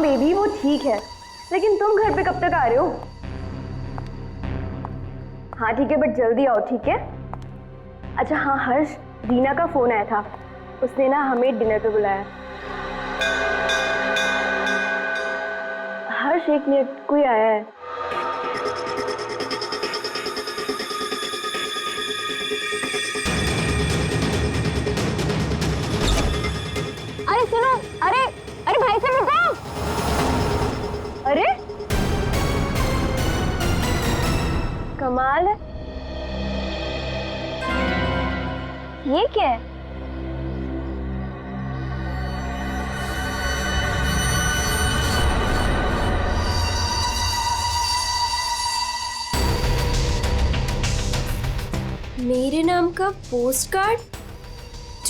Baby वो ठीक है, लेकिन तुम घर पे कब तक आ रहे हो? हाँ ठीक है, बट जल्दी आओ, ठीक है? अच्छा हाँ हर्ष, दीना का फोन आया था, उसने ना हमें डिनर पे बुलाया। हर्ष एक मिनट, कोई आया है। अरे सुनो, अरे अरे भाई साहब रुको। अरे कमाल है, ये क्या है? मेरे नाम का post card?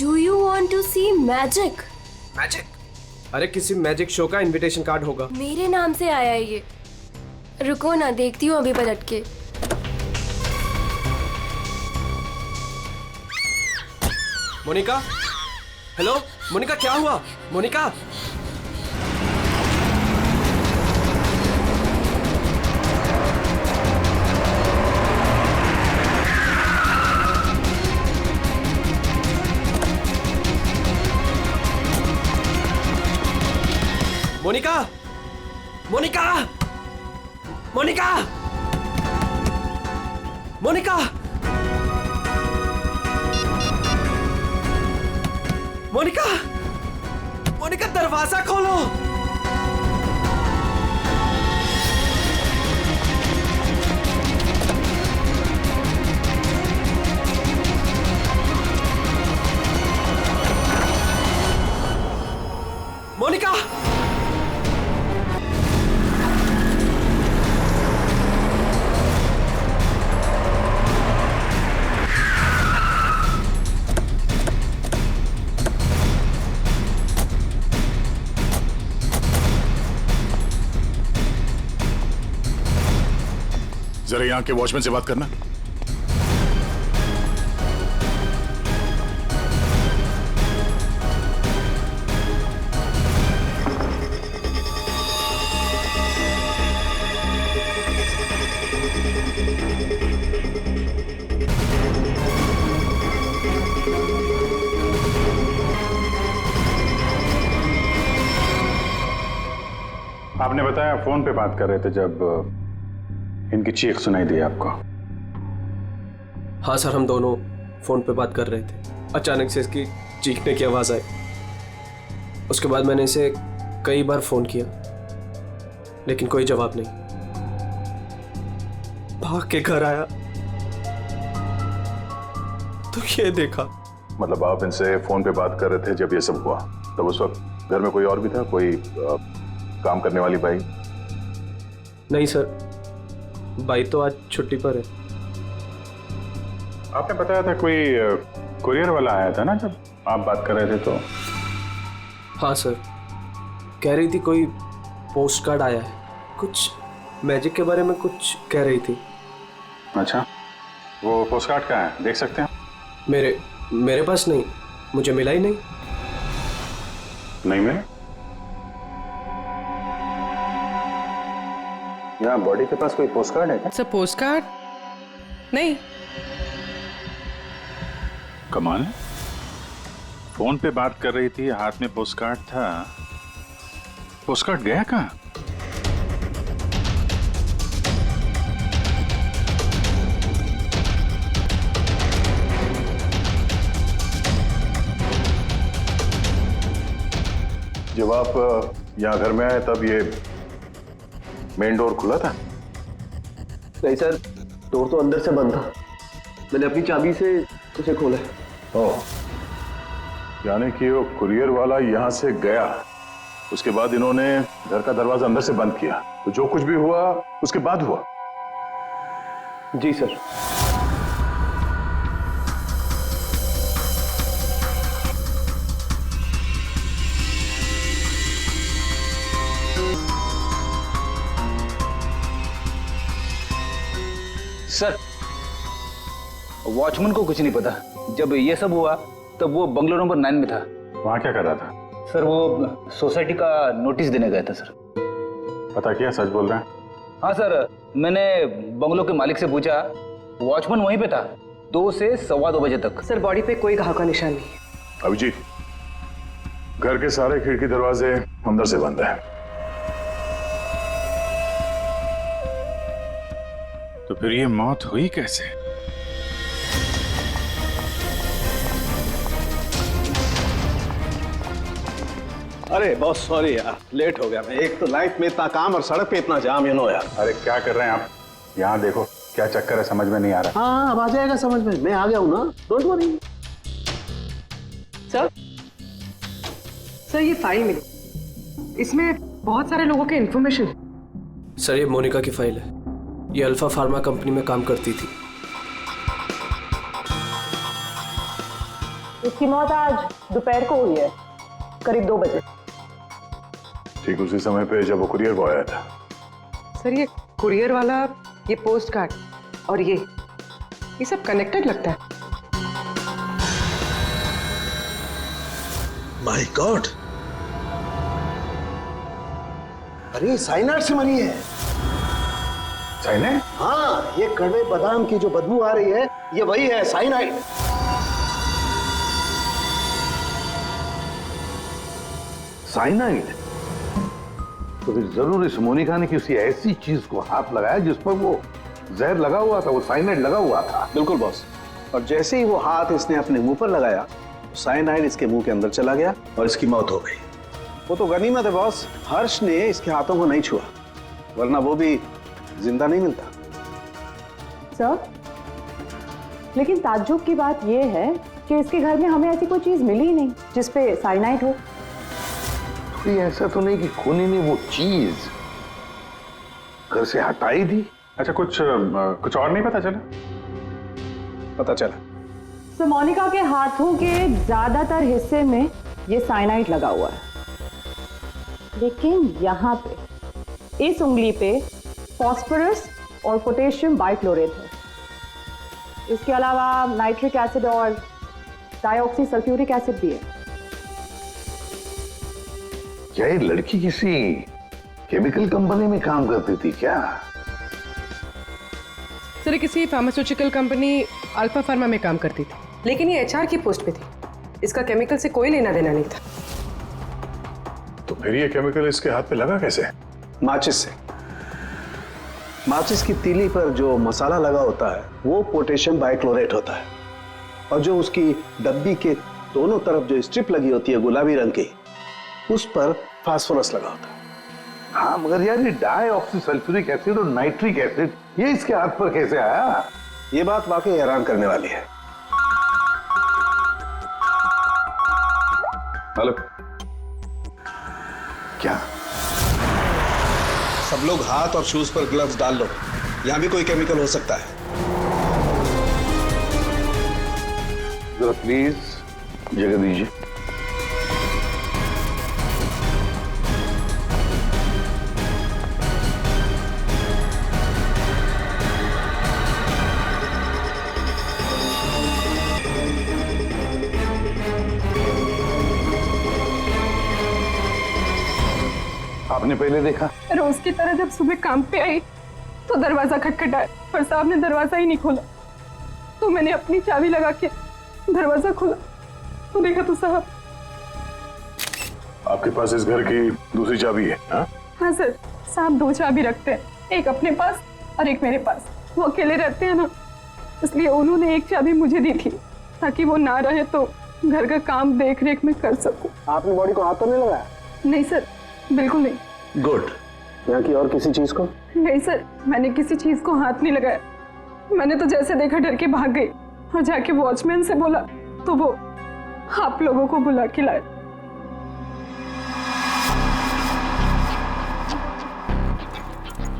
Do you want to see magic? Magic? अरे किसी मैजिक शो का इनविटेशन कार्ड होगा। मेरे नाम से आया है ये। रुको ना, देखती हूँ अभी पलट के। मोनिका, हेलो मोनिका, क्या हुआ? मोनिका, मोनिका, मोनिका, मोनिका, मोनिका, मोनिका, मोनिका, दरवाजा खोलो। मोनिका, जरा यहाँ के वॉचमैन से बात करना। आपने बताया फोन पे बात कर रहे थे जब इनकी चीख सुनाई दी आपको। हाँ सर, हम दोनों फोन पे बात कर रहे थे, अचानक से इसकी चीखने की आवाज आई। उसके बाद मैंने इसे कई बार फोन किया, लेकिन कोई जवाब नहीं। भाग के घर आया तो ये देखा। मतलब आप इनसे फोन पे बात कर रहे थे जब ये सब हुआ, तब उस वक्त घर में कोई और भी था? कोई काम करने वाली बाई? नहीं सर, बाई तो आज छुट्टी पर है। आपने बताया था कोई कुरियर वाला आया था ना जब आप बात कर रहे थे तो? हाँ सर, कह रही थी कोई पोस्ट कार्ड आया है, कुछ मैजिक के बारे में कुछ कह रही थी। अच्छा, वो पोस्ट कार्ड कहाँ है, देख सकते हैं? मेरे पास नहीं, मुझे मिला ही नहीं। नहीं मिला? यहाँ बॉडी के पास कोई पोस्ट कार्ड है क्या? सर पोस्ट कार्ड नहीं। कमाल है, फोन पे बात कर रही थी, हाथ में पोस्ट कार्ड था। पोस्ट कार्ड गया कहाँ? जब आप यहाँ घर में आए तब ये मेन डोर खुला था? नहीं सर, डोर तो अंदर से बंद था, मैंने अपनी चाबी से उसे खोला। ओह, यानी कि वो कुरियर वाला यहाँ से गया, उसके बाद इन्होंने घर का दरवाजा अंदर से बंद किया, तो जो कुछ भी हुआ उसके बाद हुआ? जी सर। सर, वॉचमैन को कुछ नहीं पता। जब ये सब हुआ तब वो बंगलो नंबर 9 में था। वहाँ क्या कर रहा था? सर वो सोसाइटी का नोटिस देने गया था सर। पता किया, सच बोल रहे हैं? हाँ सर, मैंने बंगलो के मालिक से पूछा, वॉचमैन वहीं पे था 2 से 2:15 बजे तक। सर बॉडी पे कोई घाव का निशान नहीं है। अभिजीत, घर के सारे खिड़की दरवाजे अंदर से बंद हैं। तो फिर ये मौत हुई कैसे? अरे बहुत सॉरी यार, लेट हो गया मैं। एक तो लाइफ में इतना काम और सड़क पे इतना जाम, यार। अरे क्या कर रहे हैं आप? यहाँ देखो क्या चक्कर है, समझ में नहीं आ रहा। हाँ, अब आ जाएगा समझ में। मैं आ गया हूँ ना, डोंट वरी। सर सर ये फाइल मिली, इसमें बहुत सारे लोगों के इंफॉर्मेशन। सर ये मोनिका की फाइल है। ये अल्फा फार्मा कंपनी में काम करती थी। इसकी मौत आज दोपहर को हुई है, करीब 2 बजे। ठीक उसी समय पे जब वो कुरियर बॉय आया था। सर ये कुरियर वाला, ये पोस्ट कार्ड और ये सब कनेक्टेड लगता है। माय गॉड, अरे साइनाइड से मरी है। साइनाइड? हाँ, ये कड़वे बादाम की जो बदबू आ रही है, ये वही है, साइनाइड। साइनाइड? तो फिर जरूर इस मोनिका ने किसी ऐसी चीज को हाथ लगाया जिस पर वो जहर लगा हुआ था, वो साइनाइड लगा हुआ था। बिल्कुल बॉस। और जैसे ही वो हाथ इसने अपने मुंह पर लगाया, साइनाइड इसके मुंह के अंदर चला गया और इसकी मौत हो गई। वो तो गनीमत है बॉस, हर्ष ने इसके हाथों को नहीं छुआ, वरना वो भी जिंदा नहीं मिलता। सर, लेकिन ताज्जुब की बात यह है कि इसके घर में हमें ऐसी कोई चीज मिली ही नहीं जिसपे साइनाइड हो। तो ये ऐसा तो नहीं कि खूनी ने वो चीज घर से हटाई दी? अच्छा, कुछ और नहीं पता चला? पता चला, तो मोनिका के हाथों के ज्यादातर हिस्से में ये साइनाइड लगा हुआ है, लेकिन यहाँ पे इस उंगली पे फास्फोरस और पोटेशियम बाइक्लोरेट है। इसके अलावा नाइट्रिक एसिड और डाइऑक्सी सल्फ्यूरिक एसिड भी है। क्या ये लड़की किसी केमिकल कंपनी में काम करती थी क्या? सर ये किसी फार्मास्यूटिकल कंपनी अल्फा फार्मा में काम करती थी, लेकिन ये एचआर की पोस्ट पे थी। इसका केमिकल से कोई लेना देना नहीं था। तो फिर ये केमिकल इसके हाथ पे लगा कैसे? माचिस से। माचिस की तीली पर जो मसाला लगा होता है वो पोटेशियम बाइक्लोरेट होता है, और जो उसकी डब्बी के दोनों तरफ जो स्ट्रिप लगी होती है गुलाबी रंग की, उस पर फास्फोरस लगा होता है। हाँ, मगर यार ये डाइऑक्सी सल्फ्यूरिक एसिड और नाइट्रिक एसिड ये इसके हाथ पर कैसे आया? ये बात वाकई हैरान करने वाली है। हेलो, क्या? सब लोग हाथ और शूज पर ग्लव्स डाल लो, यहां भी कोई केमिकल हो सकता है। जरा प्लीज जगह दीजिए। आपने पहले देखा? रोज की तरह जब सुबह काम पे आई तो दरवाजा खटखटाया, पर साहब ने दरवाजा ही नहीं खोला। तो मैंने अपनी चाबी लगा के दरवाजा खोला तो देखा तो साहब। आपके पास इस घर की दूसरी चाबी है? हाँ सर, साहब 2 चाबी रखते हैं, एक अपने पास और एक मेरे पास। वो अकेले रहते हैं ना, इसलिए उन्होंने एक चाबी मुझे दी थी ताकि वो ना रहे तो घर का काम देख रेख में कर सकूं। आपने बॉडी को हाथ तो नहीं लगाया? नहीं सर, बिल्कुल नहीं। गुड। यहाँ की और किसी चीज को? नहीं सर, मैंने किसी चीज को हाथ नहीं लगाया। मैंने तो जैसे देखा डर के भाग गई और जाके वॉचमैन से बोला तो वो आप लोगों को बुला के लाए।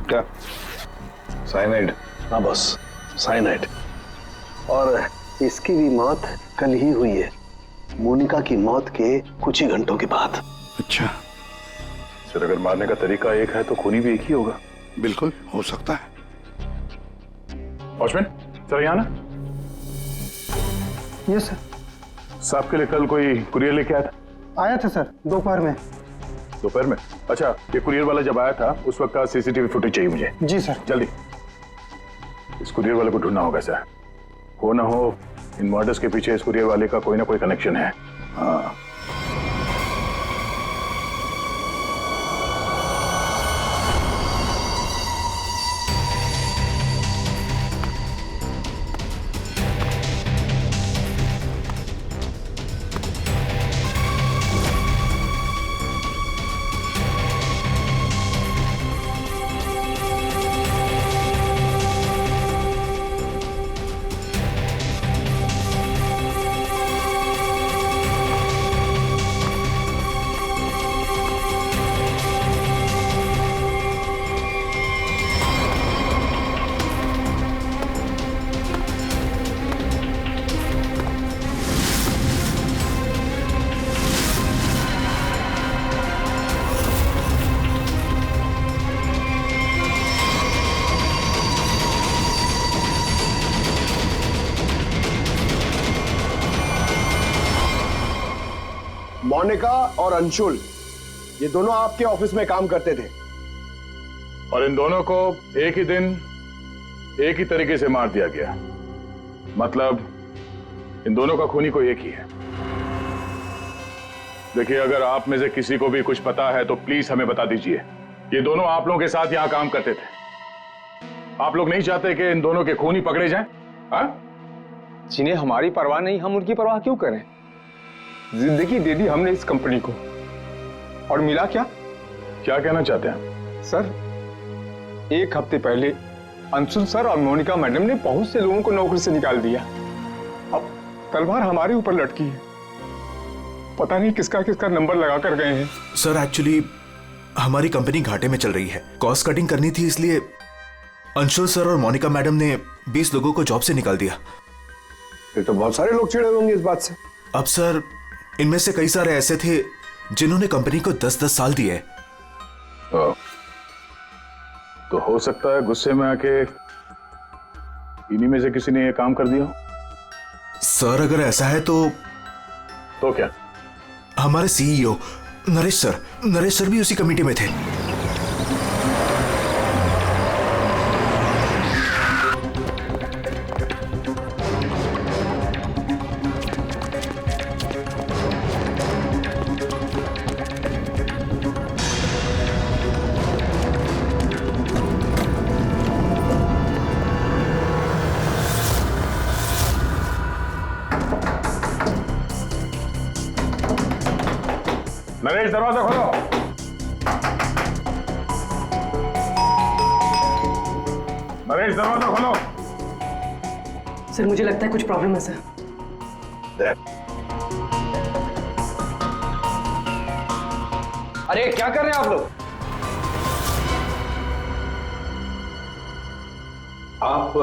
क्या? साइनाइड? हाँ बॉस, साइनाइड। और इसकी भी मौत कल ही हुई है, मोनिका की मौत के कुछ ही घंटों के बाद। अच्छा सर, अगर मारने का तरीका एक है तो खूनी भी एक ही होगा। बिल्कुल हो सकता है। वॉचमैन सर, यहाँ ना। Yes sir. साहब के लिए कल कोई कुरियर लेके आया था? आया था सर, दोपहर में। दोपहर में? अच्छा, ये कुरियर वाला जब आया था उस वक्त का सीसीटीवी फुटेज चाहिए मुझे। जी सर। जल्दी। इस कुरियर वाले को ढूंढना होगा सर। हो ना हो इन मर्डर्स के पीछे इस कुरियर वाले का कोई ना कोई कनेक्शन है। हाँ। मोनिका और अंशुल ये दोनों आपके ऑफिस में काम करते थे और इन दोनों को एक ही दिन एक ही तरीके से मार दिया गया। मतलब इन दोनों का खूनी कोई एक ही है। देखिए, अगर आप में से किसी को भी कुछ पता है तो प्लीज हमें बता दीजिए। ये दोनों आप लोगों के साथ यहां काम करते थे। आप लोग नहीं चाहते कि इन दोनों के खूनी पकड़े जाएं? हाँ? जिन्हें हमारी परवाह नहीं, हम उनकी परवाह क्यों करें? जिंदगी दे दी हमने इस कंपनी को और मिला क्या? क्या कहना चाहते हैं सर? एक हफ्ते पहले अंशुल सर और मोनिका मैडम ने बहुत से लोगों को नौकरी से निकाल दिया। अब तलवार हमारे ऊपर लटकी है। पता नहीं किसका किसका नंबर लगा कर गए हैं। सर एक्चुअली हमारी कंपनी घाटे में चल रही है, कॉस्ट कटिंग करनी थी, इसलिए अंशुल सर और मोनिका मैडम ने 20 लोगों को जॉब से निकाल दिया। फिर तो बहुत सारे लोग चिढ़े होंगे इस बात से। अब सर इनमें से कई सारे ऐसे थे जिन्होंने कंपनी को 10-10 साल दिए। तो हो सकता है गुस्से में आके इन्हीं में से किसी ने ये काम कर दिया। सर अगर ऐसा है तो क्या? हमारे सीईओ नरेश सर भी उसी कमेटी में थे। नरेश, दरवाजा खोलो। नरेश, दरवाजा खोलो। सर मुझे लगता है कुछ प्रॉब्लम है सर। अरे क्या कर रहे हैं आप लोग? आप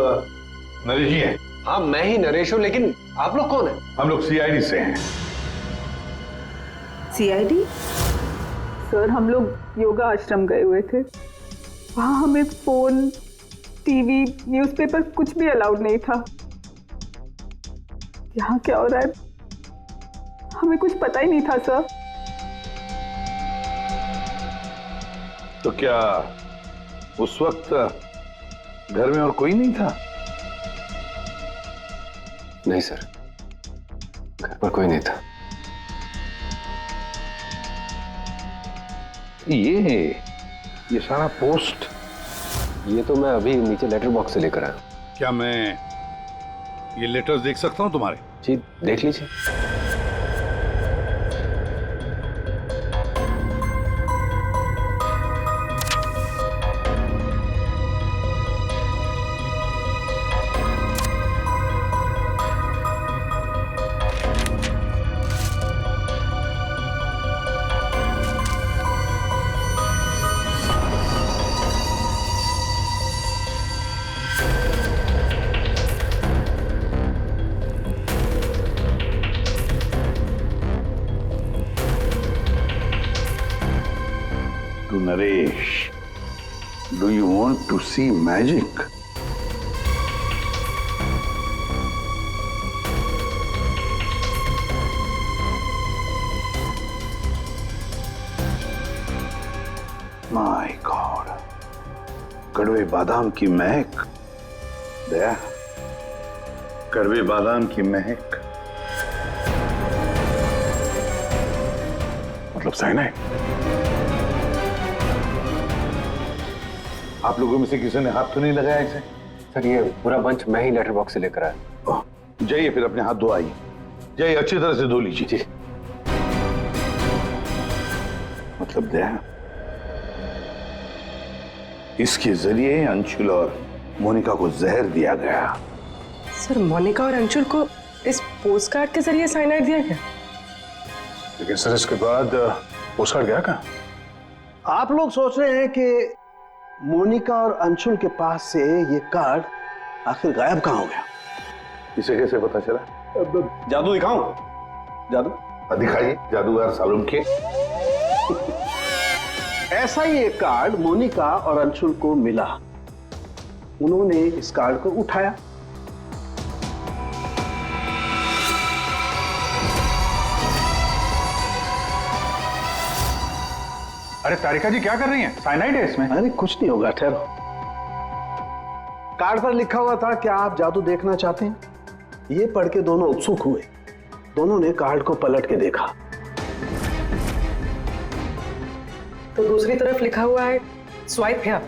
नरेश जी हैं? हाँ मैं ही नरेश हूं, लेकिन आप लोग कौन हैं? हम लोग सीआईडी से हैं। सीआईडी? सर हम लोग योगा आश्रम गए हुए थे, वहां हमें फोन, टीवी, न्यूज़पेपर कुछ भी अलाउड नहीं था। यहाँ क्या हो रहा है हमें कुछ पता ही नहीं था सर। तो क्या उस वक्त घर में और कोई नहीं था? नहीं सर, घर पर कोई नहीं था। ये सारा पोस्ट? ये तो मैं अभी नीचे लेटर बॉक्स से लेकर आया। क्या मैं ये लेटर्स देख सकता हूं तुम्हारे? जी देख लीजिए। To Naresh, do you want to see magic? My God, कड़वे बादाम की महक। दया, कड़वे बादाम की महक मतलब साइनाइड। आप लोगों में से किसी ने हाथ तो नहीं लगाया इसे? सर ये पूरा बंच मैं ही लेटर बॉक्स से लेकर आया। जाइए फिर अपने हाथ धो आइए, जाइए अच्छी तरह से धो लीजिए। मतलब दया, इसके जरिए अंशुल और मोनिका को जहर दिया गया। सर मोनिका और अंशुल को इस पोस्टकार्ड के जरिए साइनाइड दिया गया? लेकिन सर इसके बाद पोस्टकार्ड गया कहाँ? आप लोग सोच रहे हैं कि मोनिका और अंशुल के पास से ये कार्ड आखिर गायब कहाँ हो गया? इसे कैसे पता चला? जादू दिखाऊं? जादू दिखाइए, जादूगर सालून के। ऐसा ही एक कार्ड मोनिका और अंशुल को मिला। उन्होंने इस कार्ड को उठाया। अरे तारिका जी क्या कर रही हैं? साइनाइड है इसमें। अरे कुछ नहीं होगा, ठहरो। कार्ड पर लिखा हुआ था, क्या आप जादू देखना चाहते हैं? ये पढ़ के दोनों उत्सुक हुए। दोनों ने कार्ड को पलट के देखा तो दूसरी तरफ लिखा हुआ है स्वाइप हियर।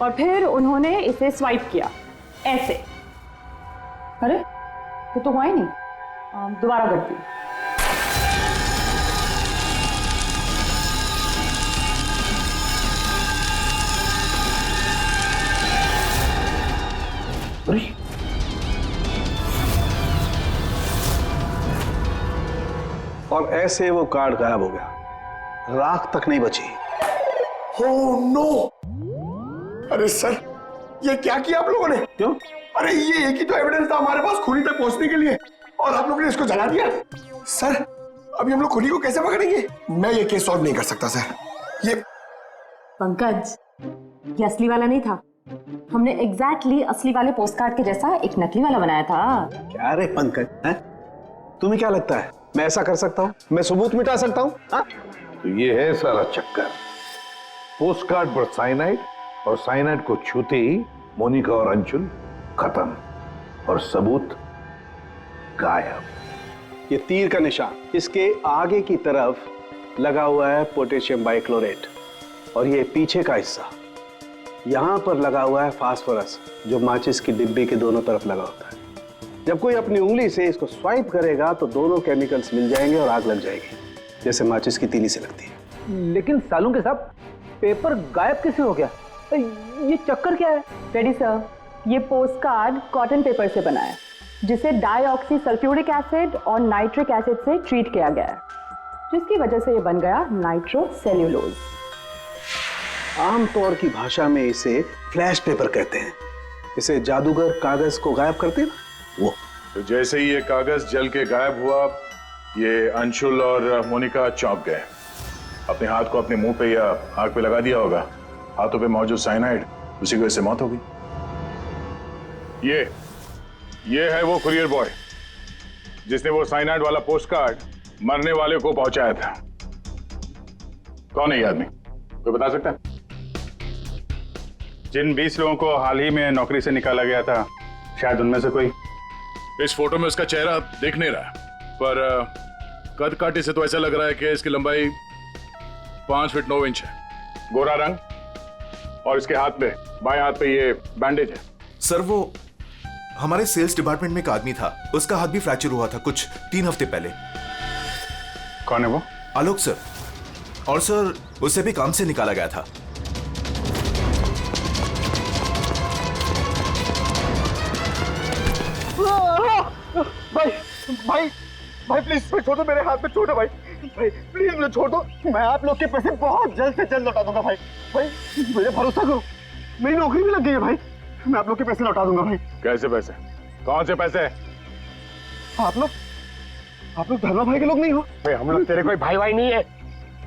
और फिर उन्होंने इसे स्वाइप किया ऐसे। अरे ये तो हुआ ही नहीं। दोबारा करती हूँ। और ऐसे वो कार्ड गायब हो गया, राख तक नहीं बची। Oh no! अरे सर, ये क्या किया आप लोगों ने? क्यों? अरे ये एक ही तो एविडेंस था हमारे पास खूनी तक पहुंचने के लिए, और आप लोगों ने इसको जला दिया। सर, अभी हम लोग खूनी को कैसे पकड़ेंगे? मैं ये केस सॉल्व नहीं कर सकता सर। ये पंकज, ये असली वाला नहीं था। हमने एग्जैक्टली असली वाले पोस्टकार्ड के जैसा एक नकली वाला बनाया था। क्या रे पंकज, हैं? तुम्हें क्या लगता है मैं ऐसा कर सकता हूँ? मैं सबूत मिटा सकता हूँ? तो ये है सारा चक्कर। पोस्टकार्ड पर साइनाइड, और साइनाइड को छूते ही मोनिका और अंशुल खत्म, और सबूत गायब। ये तीर का निशान इसके आगे की तरफ लगा हुआ है पोटेशियम बाइक्लोरेट, और ये पीछे का हिस्सा यहां पर लगा हुआ है फास्फोरस, जो माचिस की डिब्बी के दोनों तरफ लगा होता है। जब कोई अपनी उंगली से इसको स्वाइप करेगा तो दोनों केमिकल्स मिल जाएंगे और आग लग जाएगी, जैसे माचिस की तीली से लगती है। लेकिन सालों के साथ पेपर गायब कैसे हो गया? ये चक्कर क्या है? रेडी सर, ये पोस्टकार्ड कॉटन पेपर से बना है, जिसे डाईऑक्सी सल्फ्यूरिक एसिड और नाइट्रिक एसिड से ट्रीट किया गया है, जिसकी वजह से ये बन गया नाइट्रोसेल्यूलोज। आमतौर की भाषा में इसे फ्लैश पेपर कहते हैं। इसे जादूगर कागज को गायब करते हैं वो। तो जैसे ही ये कागज जल के गायब हुआ, ये अंशुल और मोनिका चौंक गए। अपने हाथ को अपने मुंह पे या आंख पे लगा दिया होगा। हाथों पे मौजूद साइनाइड, उसी की वजह से मौत हो गई। ये है वो कुरियर बॉय जिसने वो साइनाइड वाला पोस्टकार्ड मरने वाले को पहुंचाया था। कौन है ये आदमी? कोई बता सकता है? जिन 20 लोगों को हाल ही में नौकरी से निकाला गया था, शायद उनमें से कोई। इस फोटो में उसका चेहरा दिख नहीं रहा, पर कद काठी से तो ऐसा लग रहा है कि इसकी लंबाई 5 फीट 9 इंच है। गोरा रंग, और इसके हाथ पे, बाएं हाथ पे ये बैंडेज है। सर वो हमारे सेल्स डिपार्टमेंट में एक आदमी था, उसका हाथ भी फ्रैक्चर हुआ था कुछ 3 हफ्ते पहले। कौन है वो? आलोक सर। और सर उसे भी काम से निकाला गया था। भाई प्लीज छोड़ दो, मेरे हाथ में छोड़ दो भाई प्लीज मुझे छोड़ दो। मैं आप लोग के पैसे बहुत जल्द से जल्द लौटा दूंगा भाई मुझे भरोसा करो, मेरी नौकरी भी लग गई है भाई, मैं आप लोग के पैसे लौटा दूंगा भाई। कैसे पैसे? कौन से पैसे? आप लोग धर्मा भाई के लोग नहीं हो? भाई हम लोग तेरे कोई भाई नहीं है,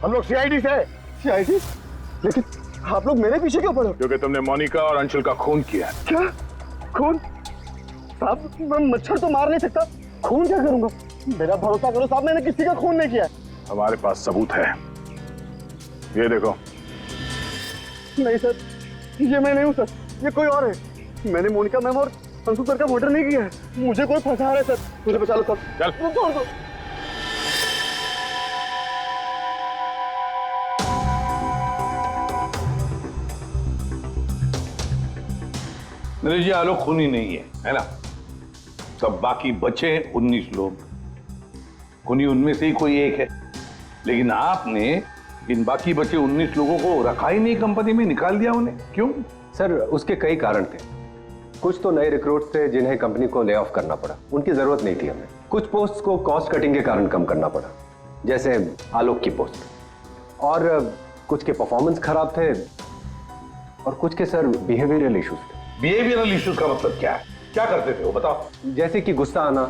हम लोग सीआईडी से। सीआईडी? लेकिन आप लोग मेरे पीछे क्यों पड़े? क्योंकि तुमने मोनिका और अंशुल का खून किया। क्या खून? साहब मैं मच्छर तो मार नहीं सकता, खून क्या करूंगा? मेरा भरोसा करो साहब, मैंने किसी का खून नहीं किया। हमारे पास सबूत है, ये देखो। नहीं सर, ये मैं नहीं हूँ सर, ये कोई और है। मैंने मोनिका मैम और अंशु सर का मर्डर नहीं किया है। मुझे कोई फंसा रहा है सर, मुझे बचा लो सर। चल छोड़ दो। नरेश जी, आलोक खूनी नहीं है ना? सब बाकी बचे 19 लोग, खूनी उनमें से ही कोई एक है। लेकिन आपने इन बाकी बचे 19 लोगों को रखा ही नहीं कंपनी में, निकाल दिया उन्हें, क्यों? सर, उसके कई कारण थे। कुछ तो नए रिक्रूट्स थे जिन्हें कंपनी को ले ऑफ करना पड़ा, उनकी जरूरत नहीं थी हमें। कुछ पोस्ट को कॉस्ट कटिंग के कारण कम करना पड़ा, जैसे आलोक की पोस्ट। और कुछ के परफॉर्मेंस खराब थे और कुछ के सर बिहेवियरल इश्यूज थे। बिहेवियरल इश्यूज का मतलब क्या है? क्या करते थे वो, बताओ। जैसे कि गुस्सा आना,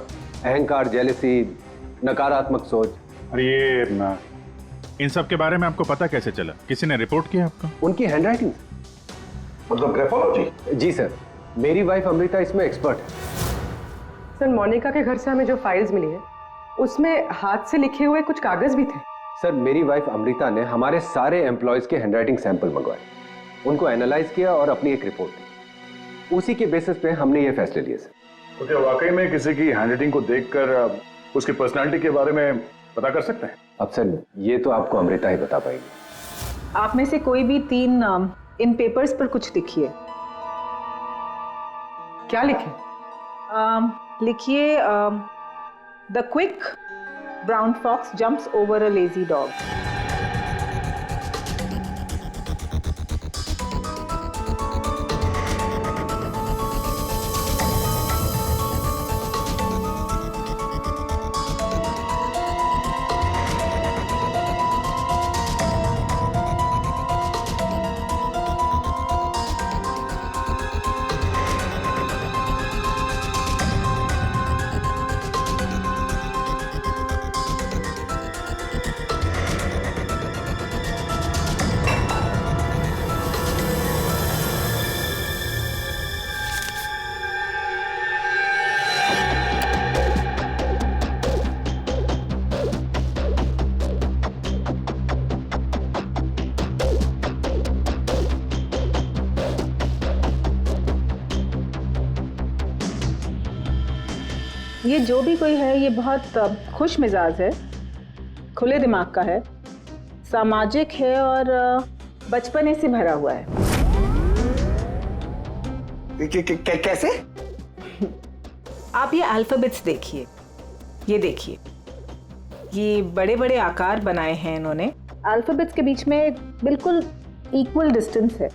अहंकार, जेलसी, नकारात्मक सोच। अरे ये इन सब के बारे में आपको पता कैसे चला? किसी ने रिपोर्ट किया आपको? उनकी हैंडराइटिंग। मतलब ग्राफोलॉजी? जी सर, मेरी वाइफ अमृता इसमें एक्सपर्ट है। सर, मोनिका के घर से हमें जो फाइल्स मिली है उसमें हाथ से लिखे हुए कुछ कागज भी थे। सर, मेरी वाइफ अमृता ने हमारे सारे एम्प्लॉयज के हैंडराइटिंग सैंपल मंगवाए, उनको एनालाइज किया और अपनी एक रिपोर्ट दी। उसी के बेसिस पे हमने ये फैसले लिए सर। तो क्या वाकई में किसी की हैंडराइटिंग को देखकर उसकी पर्सनालिटी के बारे में पता कर सकते हैं? अब सर, ये तो आपको अमृता ही बता पाएगी। आप में से कोई भी 3 नाम इन पेपर्स पर कुछ लिखिए। क्या लिखे? लिखिए, the quick brown fox jumps over a lazy dog. ये जो भी कोई है ये बहुत खुश मिजाज है, खुले दिमाग का है, सामाजिक है और बचपने से भरा हुआ है। कैसे? आप ये अल्फाबेट्स देखिए, ये देखिए, ये बड़े बड़े आकार बनाए हैं इन्होंने। अल्फाबेट्स के बीच में बिल्कुल इक्वल डिस्टेंस है।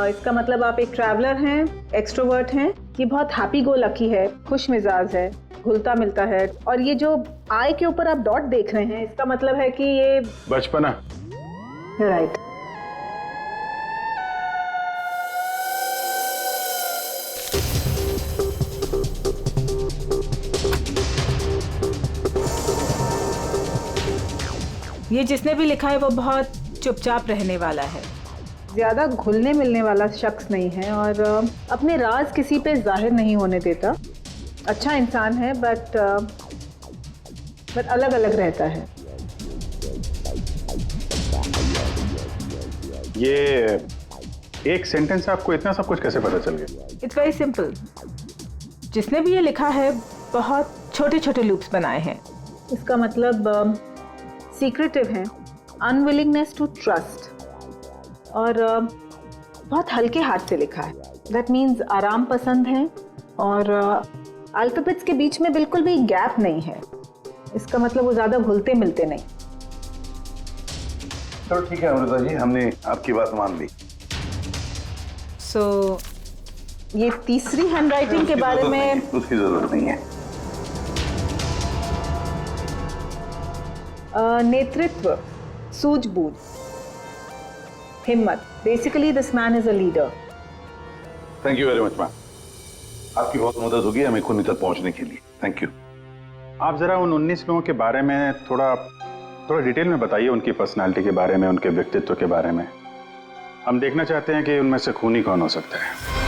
इसका मतलब आप एक ट्रैवलर हैं, एक्सट्रोवर्ट हैं, ये बहुत हैप्पी गो लकी है, खुश मिजाज है, घुलता मिलता है। और ये जो आई के ऊपर आप डॉट देख रहे हैं, इसका मतलब है कि ये बचपना। राइट। ये जिसने भी लिखा है वो बहुत चुपचाप रहने वाला है, ज़्यादा घुलने मिलने वाला शख्स नहीं है और अपने राज किसी पे जाहिर नहीं होने देता। अच्छा इंसान है बट अलग अलग रहता है। ये एक सेंटेंस से आपको इतना सब कुछ कैसे पता चल गया? It's very simple. जिसने भी ये लिखा है बहुत छोटे छोटे लूप्स बनाए हैं। इसका मतलब सीक्रेटिव है, अनविलिंगनेस टू ट्रस्ट, और बहुत हल्के हाथ से लिखा है। दैट मीन्स आराम पसंद है और अल्फाबेट्स के बीच में बिल्कुल भी गैप नहीं है। इसका मतलब वो ज़्यादा घुलते मिलते नहीं। चलो ठीक है अमृता जी, हमने आपकी बात मान ली। सो ये तीसरी हैंडराइटिंग के बारे में उसकी जरूरत नहीं है। नेतृत्व, सूझबूझ, हिम्मत। Basically this man is a leader. Thank you very much ma'am, आपकी बहुत मदद होगी हमें खूनी तक पहुंचने के लिए। Thank you. आप जरा उन 19 लोगों के बारे में थोड़ा डिटेल में बताइए, उनकी पर्सनालिटी के बारे में, उनके व्यक्तित्व के बारे में। हम देखना चाहते हैं कि उनमें से खूनी कौन हो सकता है।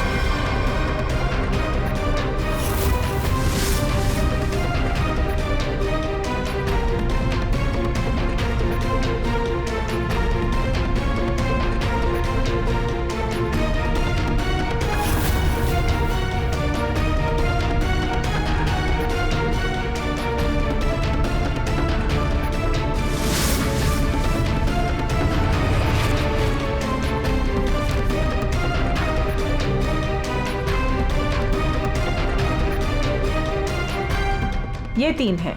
ये 3 हैं,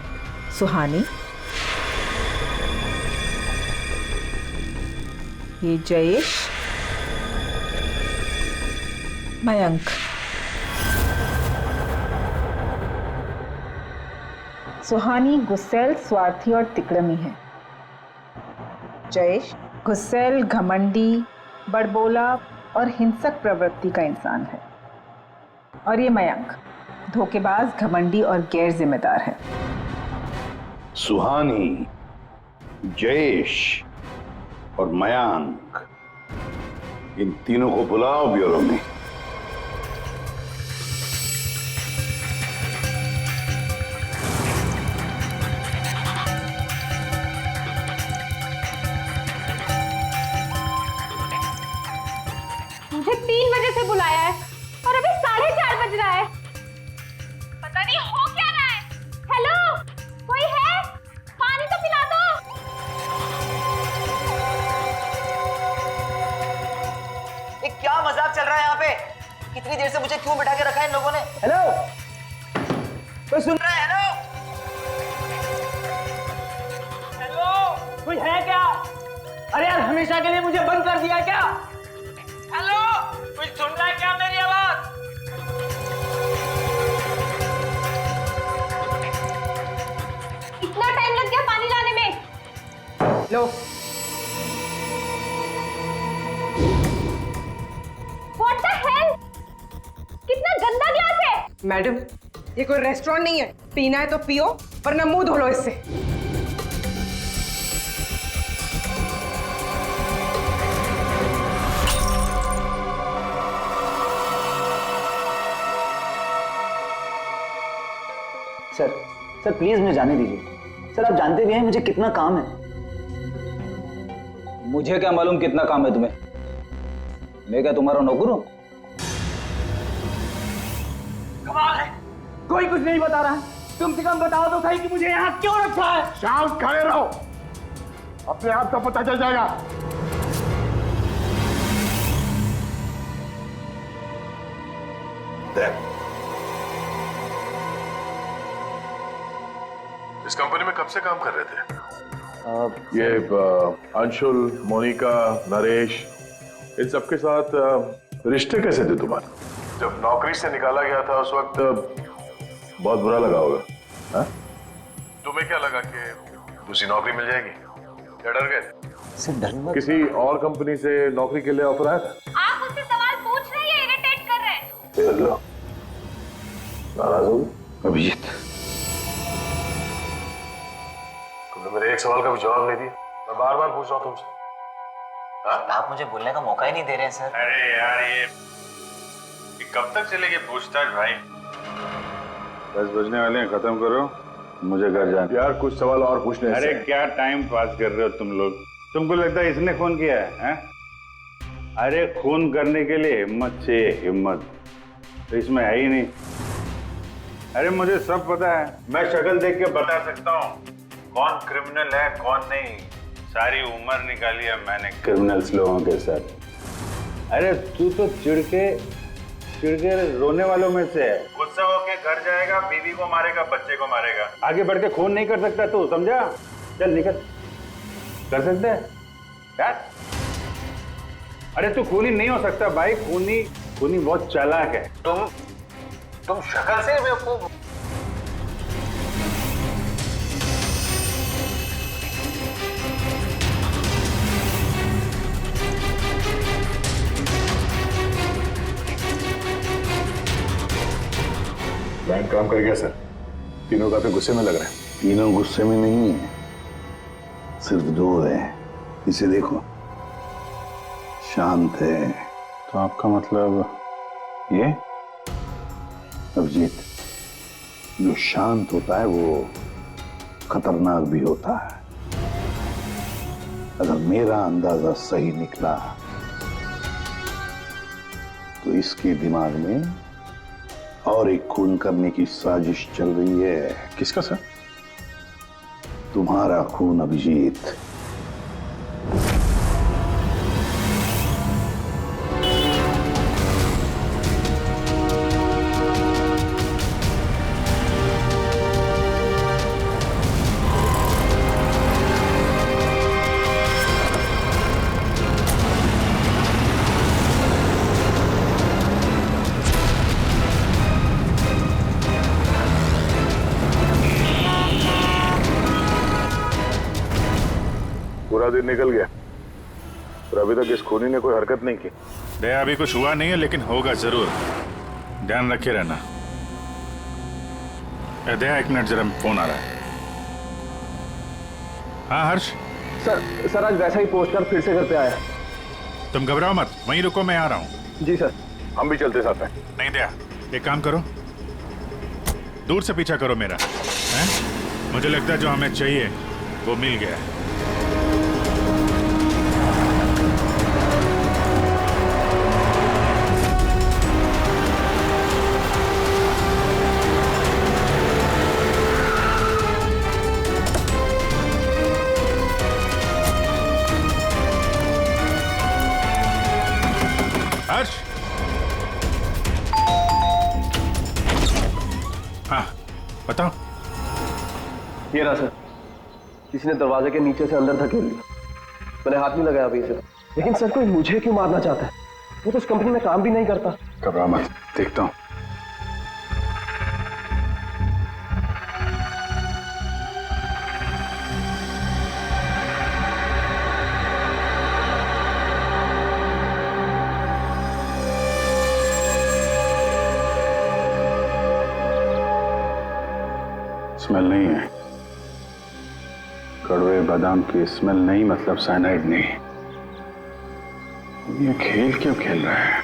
सुहानी, ये जयेश, मयंक। सुहानी गुस्सैल, स्वार्थी और तिकड़मी है। जयेश गुस्सैल, घमंडी, बड़बोला और हिंसक प्रवृत्ति का इंसान है। और ये मयंक धोखेबाज, घमंडी और गैर जिम्मेदार है। सुहानी, जयेश और मयंक, इन तीनों को बुलाओ ब्यूरो में। मुझे 3 बजे से बुलाया है और अभी 4:30 बज रहा है। पता नहीं हो क्या रहा है। हेलो, कोई है? पानी तो पिला दो। ये क्या मजाक चल रहा है यहाँ पे? कितनी देर से मुझे क्यों बिठा के रखा है इन लोगों ने? हेलो, कोई सुन रहा है? हेलो, हेलो, कोई है क्या? अरे यार, हमेशा के लिए मुझे बंद कर दिया क्या? हेलो, कोई सुन रहा है क्या मेरी आवाज? इतना टाइम लग गया पानी लाने में। लो, What the hell? कितना गंदा ग्लास है। मैडम, ये कोई रेस्टोरेंट नहीं है। पीना है तो पियो, वरना मुंह धो लो इससे। सर प्लीज मुझे जाने दीजिए। सर, आप जानते भी हैं मुझे कितना काम है। मुझे क्या मालूम कितना काम है तुम्हें? मैं क्या तुम्हारा नौकर हूं? कमाल है, कोई कुछ नहीं बता रहा है। कम से कम बताओ तो सही कि मुझे यहाँ क्यों रखा है। शांत खड़े रहो, अपने आप का पता चल जाएगा। इस कंपनी में कब से काम कर रहे थे? ये अंशुल, मोनिका, नरेश, इन सबके साथ रिश्ते कैसे थे तुम्हारे? जब नौकरी से निकाला गया था उस वक्त बहुत बुरा लगा होगा, हाँ? तुम्हें क्या लगा कि दूसरी नौकरी मिल जाएगी? क्या डर गए? किसी और कंपनी से नौकरी के लिए ऑफर आया था? आप मुझसे सवाल पूछ रहे हैं, इरिटेट कर रहे हैं। नाराज हो अभिजीत? तुमने मेरे एक सवाल का भी जवाब नहीं दिया। मैं बार बार पूछ रहा हूँ तुमसे। आप मुझे बोलने का मौका ही नहीं दे रहे हैं सर। अरे यार, ये कब तक चलेगी पूछताछ भाई? 10 बजने वाले हैं, खत्म करो, मुझे घर जाना। यार कुछ सवाल और पूछने। अरे क्या टाइम पास कर रहे हो तुम लोग? तुमको लगता है इसने खून किया है? अरे खून करने के लिए हिम्मत चाहिए, हिम्मत तो इसमें है ही नहीं। अरे मुझे सब पता है, मैं शक्ल देख के बता सकता हूँ कौन क्रिमिनल है कौन नहीं। सारी उम्र निकाली है मैंने क्रिमिनल्स लोगों के साथ। अरे तू तो चिढ़ के रोने वालों में से है। गुस्सा होके घर जाएगा, बीवी को मारेगा, बच्चे को मारेगा। आगे बढ़ के खून नहीं कर सकता तू, समझा? चल निकल। कर सकता है यार? अरे तू खूनी नहीं हो सकता भाई। खूनी बहुत चालाक है। तुम शक्ल से बेवकूफ। बैंक काम कर गया सर। तीनों काफी गुस्से में लग रहे हैं। तीनों गुस्से में नहीं है, सिर्फ 2 है। इसे देखो, शांत है। तो आपका मतलब ये? अभिजीत, जो शांत होता है वो खतरनाक भी होता है। अगर मेरा अंदाजा सही निकला तो इसके दिमाग में और एक खून करने की साजिश चल रही है। किसका सर? तुम्हारा खून अभिजीत। पूरा दिन निकल गया और अभी तक इस खूनी ने कोई हरकत नहीं की। दया अभी कुछ हुआ नहीं है, लेकिन होगा जरूर, ध्यान रखे रहना। दया एक मिनट, जरा फोन आ रहा है। हाँ हर्ष। सर आज वैसा ही पोस्ट कर फिर से घर पे आया। तुम घबराओ मत, वहीं रुको, मैं आ रहा हूँ। जी सर। हम भी चलते साथ हैं। नहीं दया, एक काम करो, दूर से पीछा करो मेरा, हैं? मुझे लगता है जो हमें चाहिए वो मिल गया है। हर्ष। हाँ बताओ। ये रहा सर, किसी ने दरवाजे के नीचे से अंदर धकेल लिया। मैंने हाथ नहीं लगाया अभी से, लेकिन सर कोई मुझे क्यों मारना चाहता है? वो तो उस कंपनी में काम भी नहीं करता। घबरा मत, देखता हूँ। स्मेल नहीं है, कड़वे बादाम की स्मेल नहीं, मतलब साइनाइड नहीं। ये खेल क्यों खेल रहा है?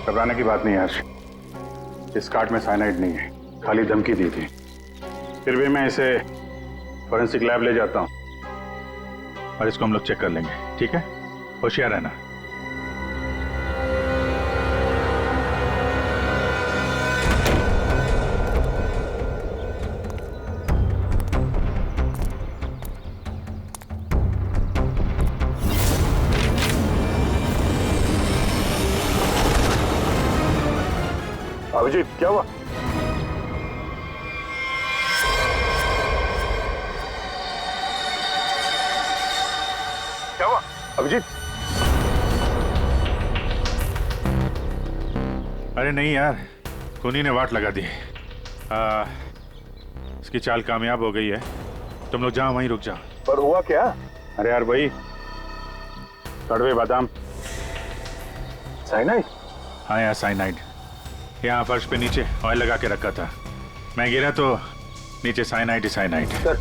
घबराने की बात नहीं हर्ष, इस कार्ड में साइनाइड नहीं है, खाली धमकी दी थी। फिर भी मैं इसे फॉरेंसिक लैब ले जाता हूं और इसको हम लोग चेक कर लेंगे, ठीक है? होशियार रहना। अभिजीत क्या हुआ? क्या हुआ अभिजीत? अरे नहीं यार, खूनी ने वाट लगा दी। इसकी चाल कामयाब हो गई है। तुम लोग जाओ, वहीं रुक जाओ। पर हुआ क्या? अरे यार भाई, कड़वे बादाम, साइनाइड? हाँ यार साइनाइड। यहाँ फर्श पे नीचे ऑयल लगा के रखा था, मैं गिरा तो नीचे साइनाइड ही साइनाइड। सर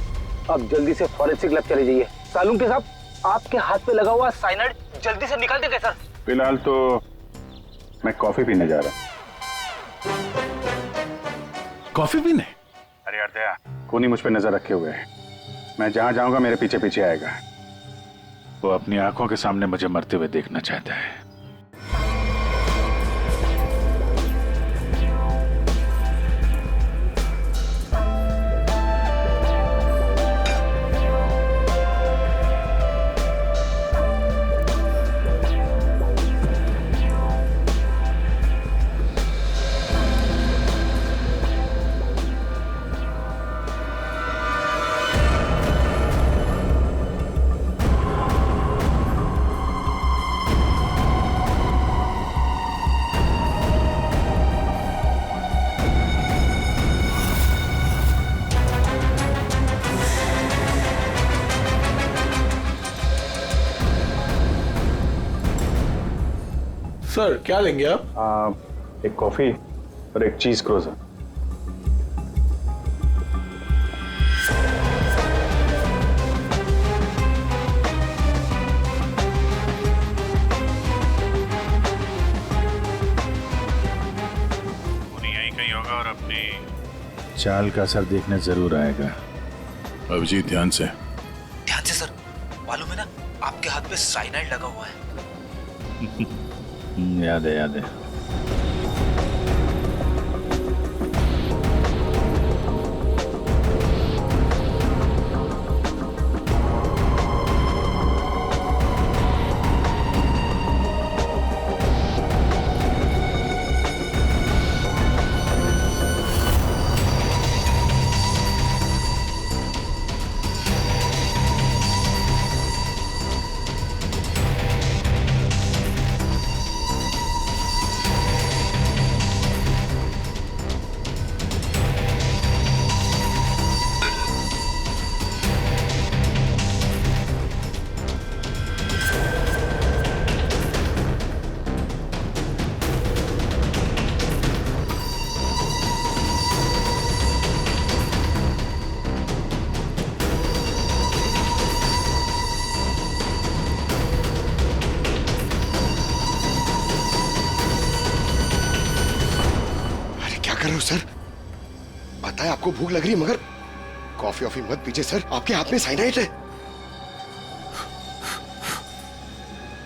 आप जल्दी से फॉरेंसिक लैब चले जाइए। सालून के साहब, आपके हाथ पे लगा हुआ साइनाइड जल्दी से निकाल देंगे सर। फिलहाल तो मैं कॉफी पीने जा रहा हूँ। कॉफी पीने? अरे यार दया, खूनी मुझ पे नजर रखे हुए है। मैं जहां जाऊंगा मेरे पीछे पीछे आएगा। वो अपनी आंखों के सामने मुझे मरते हुए देखना चाहता है। सर क्या लेंगे आप? एक कॉफी और एक चीज क्रोजर। यहीं कहीं होगा और अपनी चाल का असर देखने जरूर आएगा। अभिजीत ध्यान से। ध्यान से सर, मालूम है ना आपके हाथ पे साइनाइड लगा हुआ है। याद है याद है। सर, पता है आपको भूख लग रही है, मगर कॉफी वॉफी मत पीजिए सर, आपके हाथ में साइनाइड है।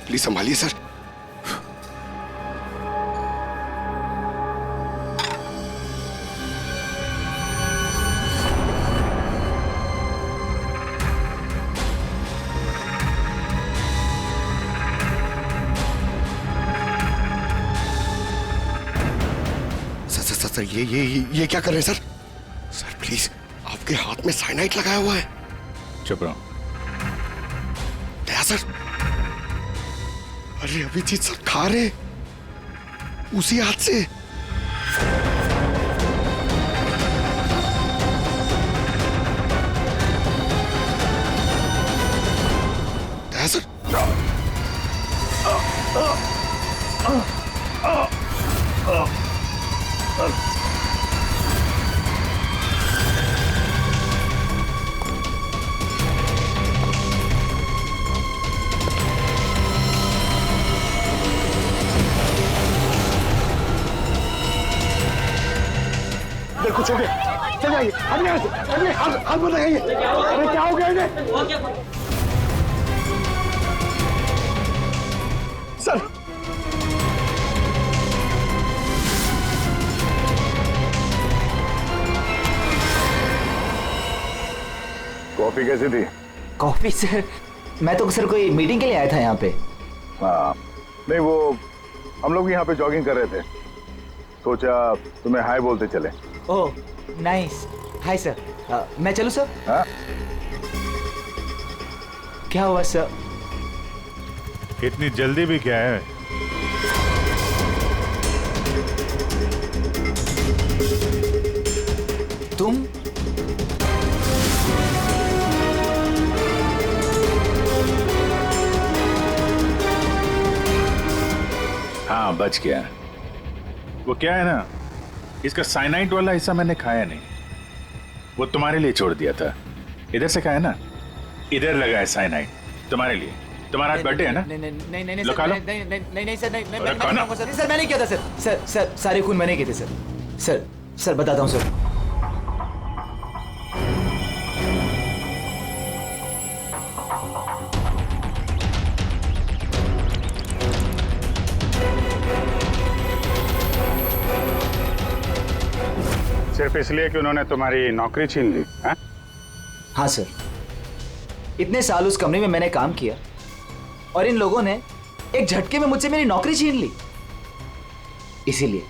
Please संभालिए sir. सर ये क्या कर रहे हैं सर? सर प्लीज, आपके हाथ में साइनाइड लगाया हुआ है। चुप रहो। दया सर, अरे अभिजीत सर खा रहे उसी हाथ से। दया सर, कुछ हो गया, चल जाइए, हाथ मत लगाइए। अरे क्या हो गया इन्हें? सर, कॉफी कैसी थी? कॉफी सर, मैं तो सर कोई मीटिंग के लिए आया था यहाँ पे। हाँ, नहीं वो हम लोग यहाँ पे जॉगिंग कर रहे थे, सोचा तुम्हें हाय बोलते चले। Oh nice, hi sir. मैं चलूं सर? हाँ? क्या हुआ सर? इतनी जल्दी भी क्या है? तुम? हाँ बच गया। वो क्या है ना, इसका साइनाइड वाला हिस्सा मैंने खाया नहीं, वो तुम्हारे लिए छोड़ दिया था। इधर से खाया ना, इधर लगा है साइनाइड तुम्हारे लिए। तुम्हारा आज बर्थडे है ना? नहीं नहीं नहीं लो खा लो। नहीं सर, नहीं सर मैंने किया था सर। सारे खून मैंने किए थे सर। सर बताता हूँ सर। सिर्फ इसलिए कि उन्होंने तुम्हारी नौकरी छीन ली? हाँ सर, इतने साल उस कंपनी में मैंने काम किया और इन लोगों ने एक झटके में मुझसे मेरी नौकरी छीन ली। इसीलिए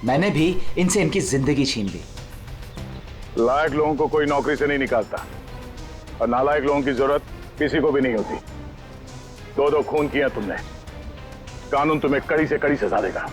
मैंने भी इनसे इनकी जिंदगी छीन ली। लायक लोगों को कोई नौकरी से नहीं निकालता और नालायक लोगों की जरूरत किसी को भी नहीं होती। दो खून किया तुमने, कानून तुम्हें कड़ी से कड़ी सजा देगा।